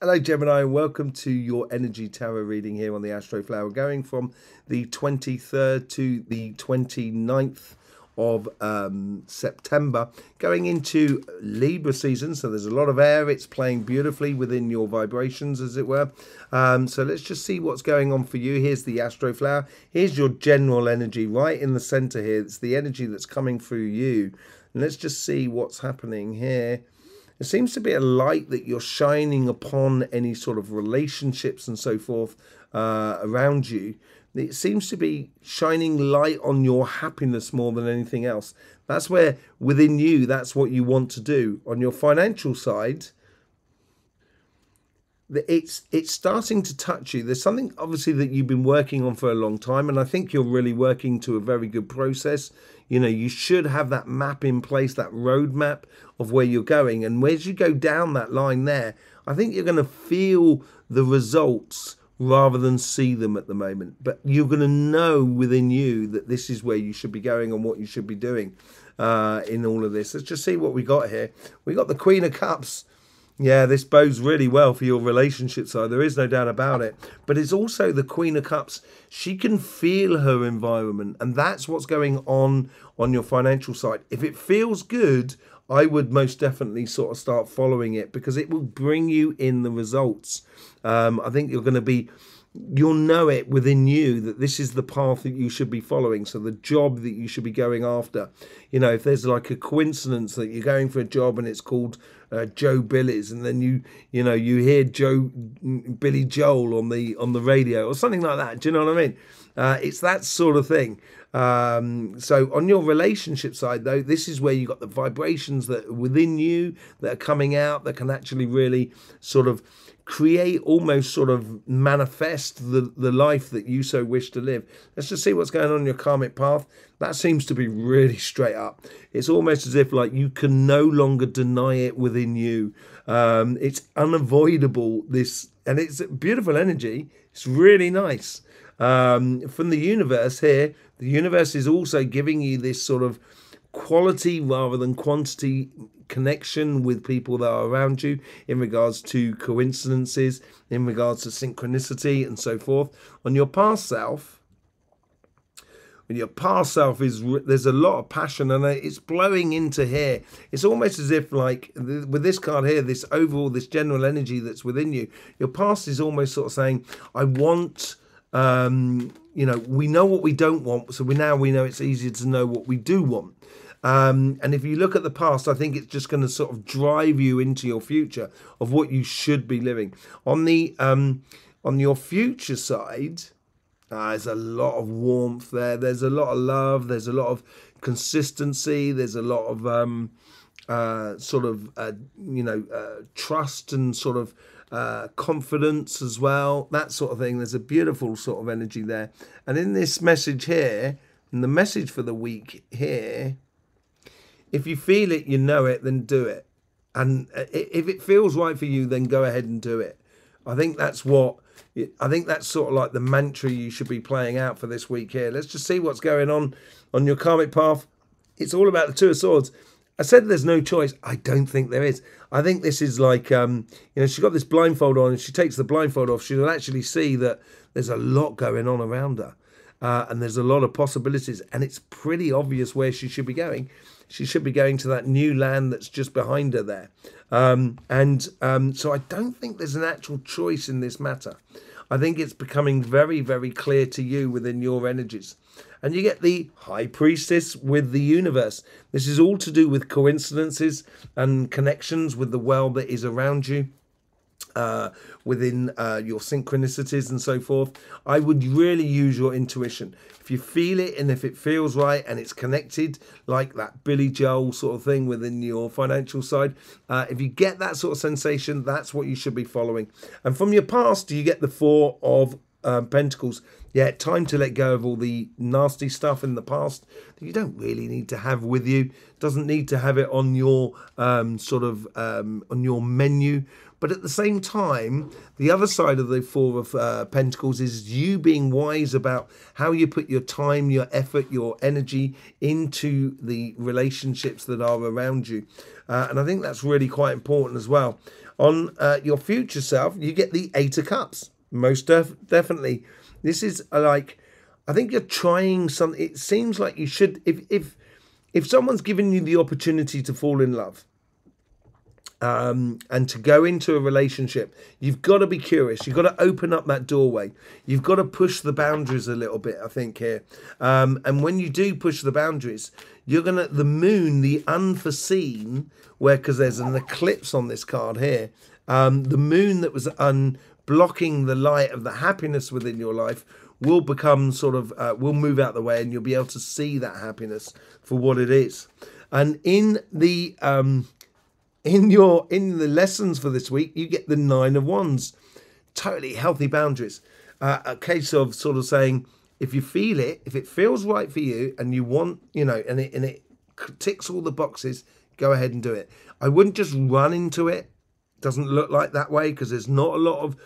Hello Gemini, and welcome to your energy tarot reading here on the Astroflower, going from the 23rd to the 29th of September, going into Libra season. So there's a lot of air. It's playing beautifully within your vibrations, as it were. So let's just see what's going on for you. Here's the Astroflower. Here's your general energy right in the center here. It's the energy that's coming through you. And let's just see what's happening here. There seems to be a light that you're shining upon any sort of relationships and so forth around you. It seems to be shining light on your happiness more than anything else. That's where within you, that's what you want to do. On your financial side, it's starting to touch you. There's something obviously that you've been working on for a long time, and I think you're really working to a very good process. You know, you should have that map in place, that roadmap of where you're going. And as you go down that line there, I think you're going to feel the results rather than see them at the moment. But you're going to know within you that this is where you should be going and what you should be doing in all of this. Let's just see what we got here. We got the Queen of Cups. Yeah, this bodes really well for your relationship side. There is no doubt about it. But it's also the Queen of Cups. She can feel her environment, and that's what's going on your financial side. If it feels good, I would most definitely sort of start following it, because it will bring you in the results. I think you'll know it within you that this is the path that you should be following. So the job that you should be going after. You know, if there's like a coincidence that you're going for a job and it's called Joe Billy's, and then you hear Billy Joel on the radio or something like that. Do you know what I mean? It's that sort of thing. So on your relationship side, though, this is where you got the vibrations that are within you that are coming out, that can actually really sort of create, almost sort of manifest the life that you so wish to live. Let's just see what's going on in your karmic path. That seems to be really straight up. It's almost as if like you can no longer deny it within you. It's unavoidable, this, and it's beautiful energy. It's really nice. From the universe here, the universe is also giving you this sort of quality rather than quantity connection with people that are around you, in regards to coincidences, in regards to synchronicity and so forth. On your past self, when your past self there's a lot of passion, and it's blowing into here. It's almost as if like with this card here, this overall, this general energy that's within you, your past is almost sort of saying, I want, you know, we know what we don't want, so we know it's easier to know what we do want. And if you look at the past, I think it's just going to sort of drive you into your future of what you should be living. On your future side, there's a lot of warmth there. There's a lot of love. There's a lot of consistency. There's a lot of trust and sort of confidence as well. That sort of thing. There's a beautiful sort of energy there. And in this message here, and the message for the week here, if you feel it, you know it, then do it. And if it feels right for you, then go ahead and do it. I think that's sort of like the mantra you should be playing out for this week here. Let's just see what's going on your karmic path. It's all about the Two of Swords. I said there's no choice. I don't think there is. I think this is like, she's got this blindfold on, and she takes the blindfold off. She'll actually see that there's a lot going on around her. And there's a lot of possibilities, and it's pretty obvious where she should be going. She should be going to that new land that's just behind her there. So I don't think there's an actual choice in this matter. I think it's becoming very, very clear to you within your energies. And you get the High Priestess with the universe. This is all to do with coincidences and connections with the world that is around you. Within your synchronicities and so forth. I would really use your intuition. If you feel it, and if it feels right, and it's connected like that Billy Joel sort of thing within your financial side, if you get that sort of sensation, that's what you should be following. And from your past, you get the Four of Pentacles. Yeah, time to let go of all the nasty stuff in the past that you don't really need to have with you. Doesn't need to have it on your on your menu. But at the same time, the other side of the Four of Pentacles is you being wise about how you put your time, your effort, your energy into the relationships that are around you. And I think that's really quite important as well. On your future self, you get the Eight of Cups. Most definitely. This is like, I think you're trying something. It seems like you should, if someone's given you the opportunity to fall in love, and to go into a relationship, you've got to be curious. You've got to open up that doorway. You've got to push the boundaries a little bit, I think, here. And when you do push the boundaries, you're going to, the moon, the unforeseen, where, because there's an eclipse on this card here, the moon that was blocking the light of the happiness within your life will become sort of, will move out the way, and you'll be able to see that happiness for what it is. And in the, in the lessons for this week, you get the Nine of Wands. Totally healthy boundaries. A case of sort of saying, if you feel it, if it feels right for you, and you want, you know, and it ticks all the boxes, go ahead and do it. I wouldn't just run into it. Doesn't look like that way, because there's not a lot of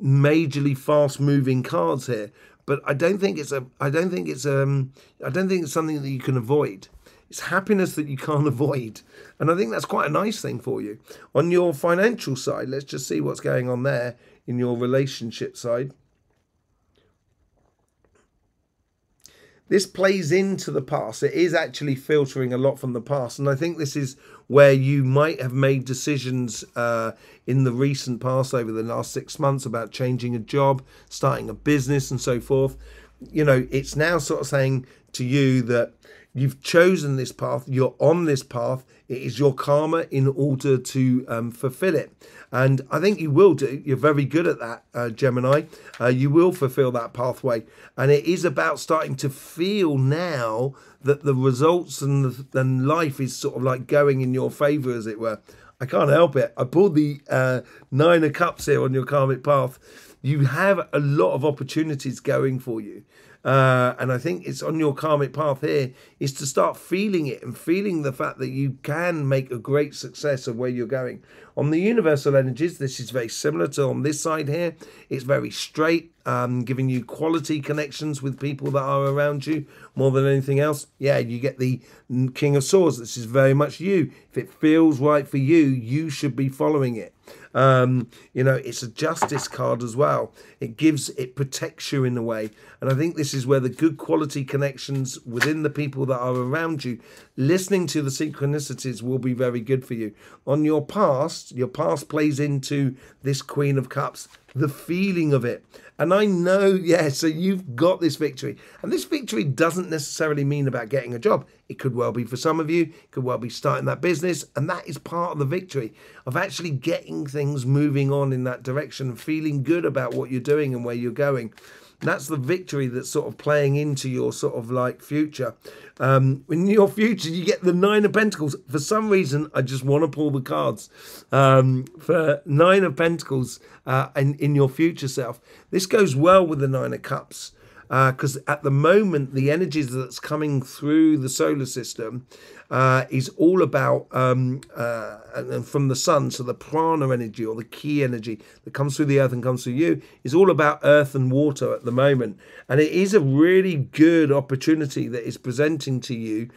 majorly fast moving cards here. But I don't think it's something that you can avoid. It's happiness that you can't avoid. And I think that's quite a nice thing for you. On your financial side, let's just see what's going on there in your relationship side. This plays into the past. It is actually filtering a lot from the past. And I think this is where you might have made decisions in the recent past, over the last 6 months, about changing a job, starting a business and so forth. You know, it's now sort of saying to you that you've chosen this path, you're on this path, it is your karma in order to fulfill it. And I think you will do. You're very good at that, Gemini. You will fulfill that pathway. And it is about starting to feel now that the results and life is sort of like going in your favor, as it were. I can't help it. I pulled the Nine of Cups here on your karmic path. You have a lot of opportunities going for you. And I think it's on your karmic path here is to start feeling it and feeling the fact that you can make a great success of where you're going. On the universal energies, this is very similar to on this side here. It's very straight, giving you quality connections with people that are around you more than anything else. Yeah, you get the King of Swords. This is very much you. If it feels right for you, you should be following it. You know, it's a justice card as well. It protects you in a way. And I think this is where the good quality connections within the people that are around you, listening to the synchronicities, will be very good for you. On your past plays into this Queen of Cups, the feeling of it. And I know, yeah, so you've got this victory. And this victory doesn't necessarily mean about getting a job. It could well be for some of you. It could well be starting that business. And that is part of the victory of actually getting things moving on in that direction, feeling good about what you're doing and where you're going. That's the victory that's sort of playing into your sort of like future. In your future, you get the Nine of Pentacles. For some reason, I just want to pull the cards for Nine of Pentacles in your future self. This goes well with the Nine of Cups. Because at the moment, the energies that's coming through the solar system is all about, and from the sun, so the prana energy or the key energy that comes through the earth and comes through you is all about earth and water at the moment. And it is a really good opportunity that is presenting to you.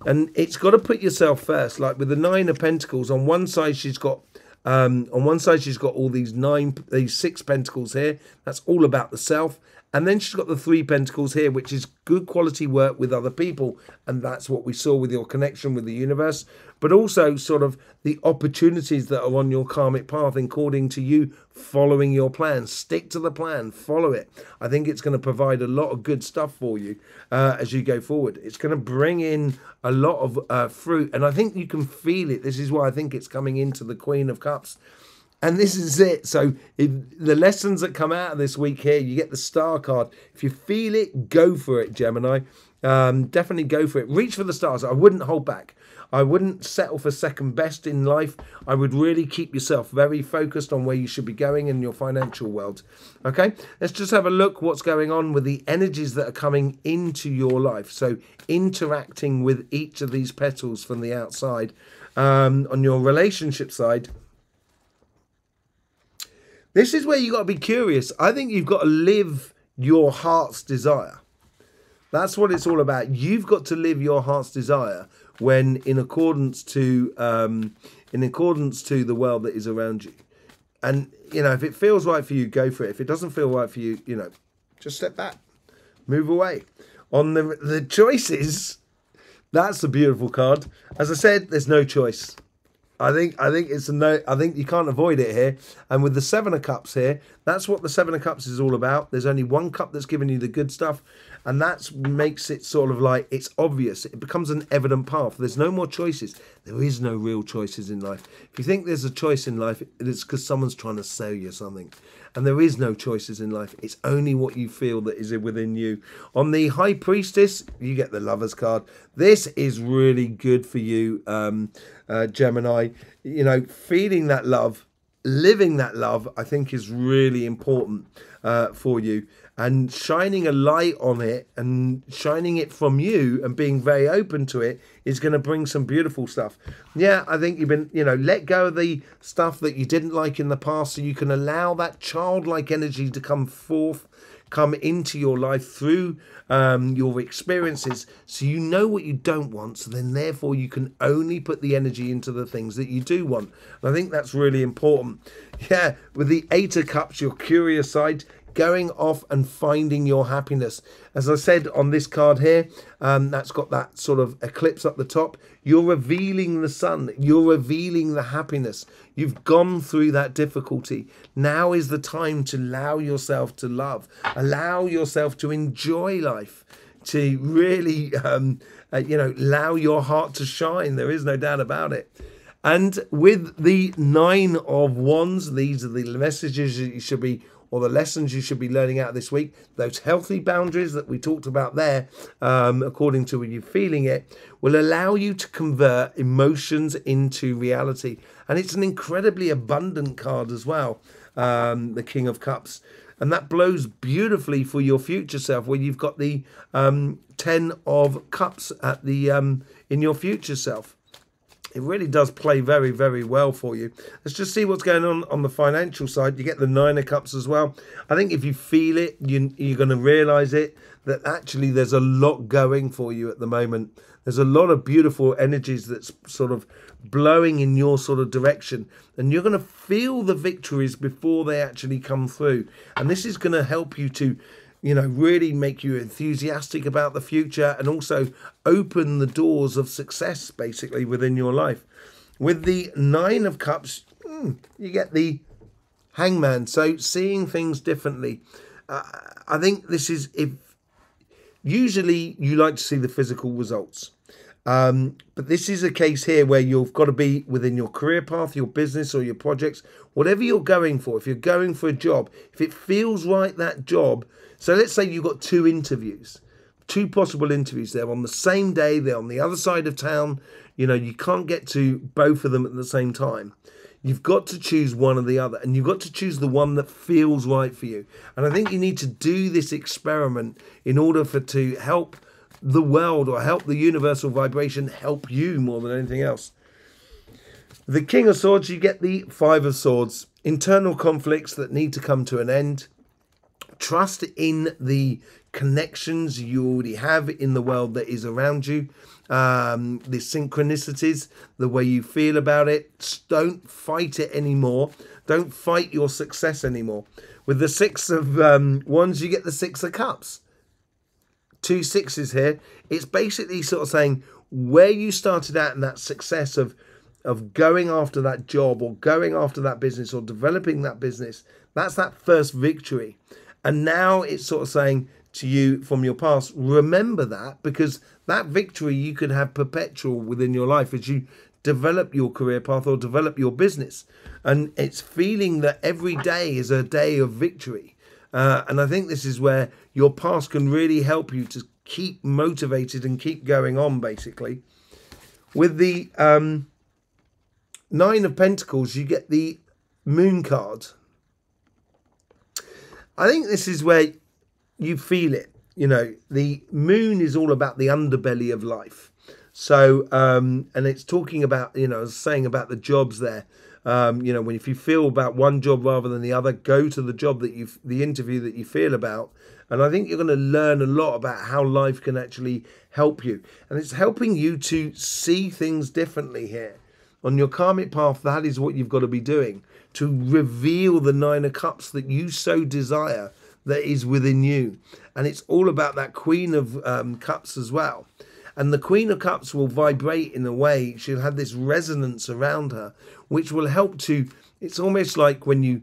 And it's got to put yourself first. Like with the Nine of Pentacles, on one side she's got all these 6 pentacles here. That's all about the self. And then she's got the 3 pentacles here, which is good quality work with other people. And that's what we saw with your connection with the universe. But also sort of the opportunities that are on your karmic path, according to you, following your plan. Stick to the plan. Follow it. I think it's going to provide a lot of good stuff for you as you go forward. It's going to bring in a lot of fruit. And I think you can feel it. This is why I think it's coming into the Queen of Cups. And this is it. So the lessons that come out of this week here, you get the Star card. If you feel it, go for it, Gemini. Definitely go for it. Reach for the stars. I wouldn't hold back. I wouldn't settle for second best in life. I would really keep yourself very focused on where you should be going in your financial world. Okay, let's just have a look what's going on with the energies that are coming into your life. So interacting with each of these petals from the outside. On your relationship side, This is where you got to be curious. I think you've got to live your heart's desire. That's what it's all about. You've got to live your heart's desire when in accordance to the world that is around you. And, you know, if it feels right for you, go for it. If it doesn't feel right for you, you know, just step back, move away. On the choices, that's a beautiful card. As I said, there's no choice. I think it's a no. I think you can't avoid it here. And with the Seven of Cups here, that's what the Seven of Cups is all about. There's only one cup that's giving you the good stuff, and that makes it sort of like it's obvious. It becomes an evident path. There's no more choices. There is no real choices in life. If you think there's a choice in life, it's because someone's trying to sell you something. And there is no choices in life. It's only what you feel that is within you. On the High Priestess, you get the Lovers card. This is really good for you, Gemini. You know, feeling that love, living that love, I think is really important for you. And shining a light on it and shining it from you and being very open to it is going to bring some beautiful stuff. Yeah, I think you've been, you know, let go of the stuff that you didn't like in the past so you can allow that childlike energy to come forth, come into your life through your experiences, so you know what you don't want, so then therefore you can only put the energy into the things that you do want. And I think that's really important. Yeah, with the Eight of Cups, your curious side, going off and finding your happiness. As I said on this card here, that's got that sort of eclipse up the top. You're revealing the sun. You're revealing the happiness. You've gone through that difficulty. Now is the time to allow yourself to love. Allow yourself to enjoy life. To really, you know, allow your heart to shine. There is no doubt about it. And with the Nine of Wands, these are the messages that you should be, or the lessons you should be learning out this week. Those healthy boundaries that we talked about there, according to when you're feeling it, will allow you to convert emotions into reality. And it's an incredibly abundant card as well, the King of Cups. And that blows beautifully for your future self, where you've got the 10 of Cups at the in your future self. It really does play very, very well for you. Let's just see what's going on the financial side. You get the Nine of Cups as well. I think if you feel it, you're going to realise it, that actually there's a lot going for you at the moment. There's a lot of beautiful energies that's sort of blowing in your sort of direction. And you're going to feel the victories before they actually come through. And this is going to help you to, you know, really make you enthusiastic about the future and also open the doors of success, basically, within your life. With the Nine of Cups, you get the Hangman. So seeing things differently. I think this is, if usually you like to see the physical results. But this is a case here where you've got to be within your career path, your business or your projects, whatever you're going for. If you're going for a job, if it feels right, that job. So let's say you've got two interviews, two possible interviews. They're on the same day. They're on the other side of town. You know, you can't get to both of them at the same time. You've got to choose one or the other, and you've got to choose the one that feels right for you. And I think you need to do this experiment in order to help the world, or help the universal vibration help you more than anything else. The King of Swords, you get the Five of Swords. Internal conflicts that need to come to an end. Trust in the connections you already have in the world that is around you. The synchronicities, the way you feel about it. Don't fight it anymore. Don't fight your success anymore. With the Six of Wands, you get the Six of Cups. Two sixes here. It's basically sort of saying where you started out in that success of going after that job or going after that business or developing that business. That's that first victory. And now it's sort of saying to you from your past, remember that, because that victory you could have perpetual within your life as you develop your career path or develop your business. And it's feeling that every day is a day of victory. And I think this is where your past can really help you to keep motivated and keep going on, basically. With the Nine of Pentacles, you get the Moon card. I think this is where you feel it. You know, the moon is all about the underbelly of life. So, and it's talking about, you know, saying about the jobs there. You know, if you feel about one job rather than the other, go to the job that the interview that you feel about. And I think you're going to learn a lot about how life can actually help you. And it's helping you to see things differently here. On your karmic path, that is what you've got to be doing, to reveal the Nine of Cups that you so desire that is within you. And it's all about that Queen of Cups as well. And the Queen of Cups will vibrate in a way, she'll have this resonance around her, which will help to, it's almost like when you're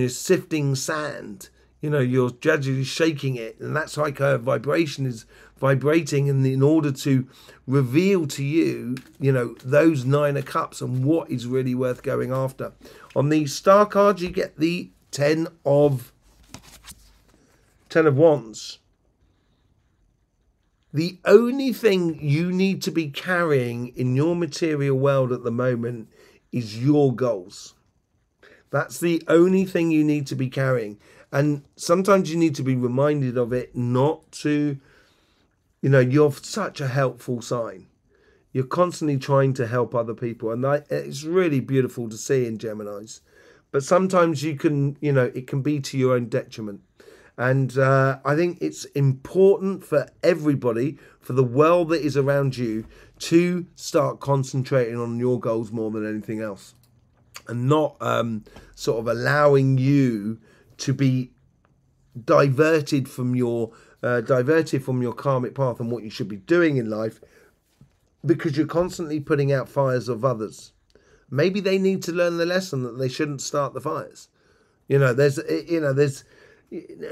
sifting sand. You know, you're gradually shaking it, and that's like her vibration is vibrating, and in order to reveal to you, you know, those Nine of Cups and what is really worth going after. On the star cards, you get the Ten of Wands. The only thing you need to be carrying in your material world at the moment is your goals. That's the only thing you need to be carrying. And sometimes you need to be reminded of it, not to, you know, you're such a helpful sign. You're constantly trying to help other people. And it's really beautiful to see in Geminis. But sometimes you can, you know, it can be to your own detriment. And I think it's important for everybody, for the world that is around you, to start concentrating on your goals more than anything else. And not sort of allowing you to be diverted from your karmic path and what you should be doing in life, because you're constantly putting out fires of others. Maybe they need to learn the lesson that they shouldn't start the fires. There's a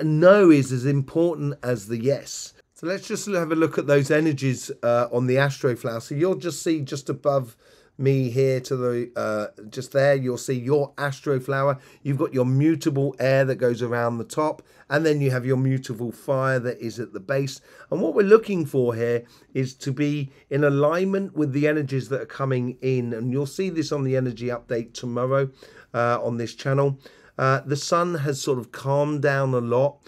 no is as important as the yes. So let's just have a look at those energies on the Astroflower. So you'll just see just above me here to the just there, you'll see your Astroflower. You've got your mutable air that goes around the top, and then you have your mutable fire that is at the base. And what we're looking for here is to be in alignment with the energies that are coming in, and you'll see this on the energy update tomorrow on this channel. The sun has sort of calmed down a lot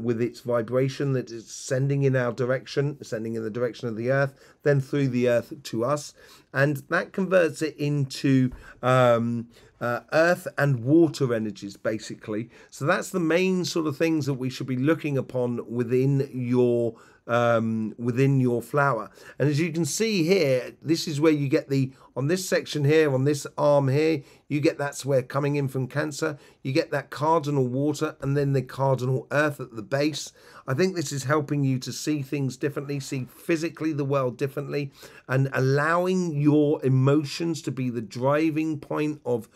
with its vibration that is sending in our direction, sending in the direction of the earth, then through the earth to us. And that converts it into earth and water energies, basically. So that's the main sort of things that we should be looking upon within your flower. And as you can see here, this is where you get on this section here, on this arm here, you get that's where coming in from Cancer, you get that cardinal water and then the cardinal earth at the base. I think this is helping you to see things differently, see physically the world differently, and allowing your emotions to be the driving point of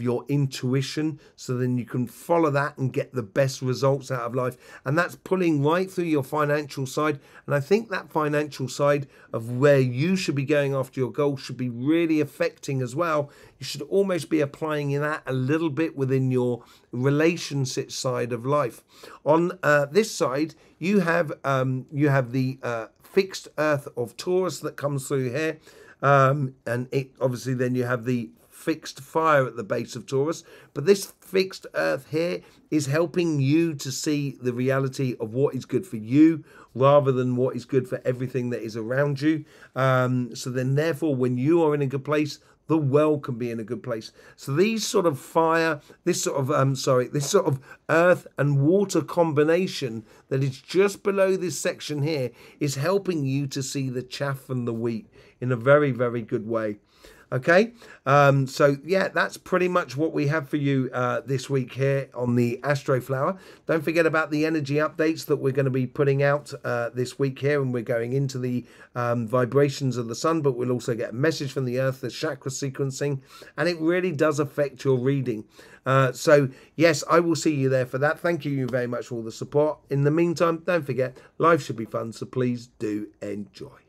your intuition, so then you can follow that and get the best results out of life. And that's pulling right through your financial side. And I think that financial side of where you should be going after your goals should be really affecting as well. You should almost be applying that a little bit within your relationship side of life. On this side, you have the fixed earth of Taurus that comes through here, and it obviously then you have the fixed fire at the base of Taurus. But this fixed earth here is helping you to see the reality of what is good for you rather than what is good for everything that is around you. So then therefore, when you are in a good place, the world can be in a good place. So these sort of fire, this sort of earth and water combination that is just below this section here is helping you to see the chaff from the wheat in a very, very good way. Okay, so yeah, that's pretty much what we have for you this week here on the Astroflower. Don't forget about the energy updates that we're going to be putting out this week here, and we're going into the vibrations of the sun, but we'll also get a message from the earth, the chakra sequencing, and it really does affect your reading. So yes, I will see you there for that. Thank you very much for all the support. In the meantime, don't forget, life should be fun, so please do enjoy.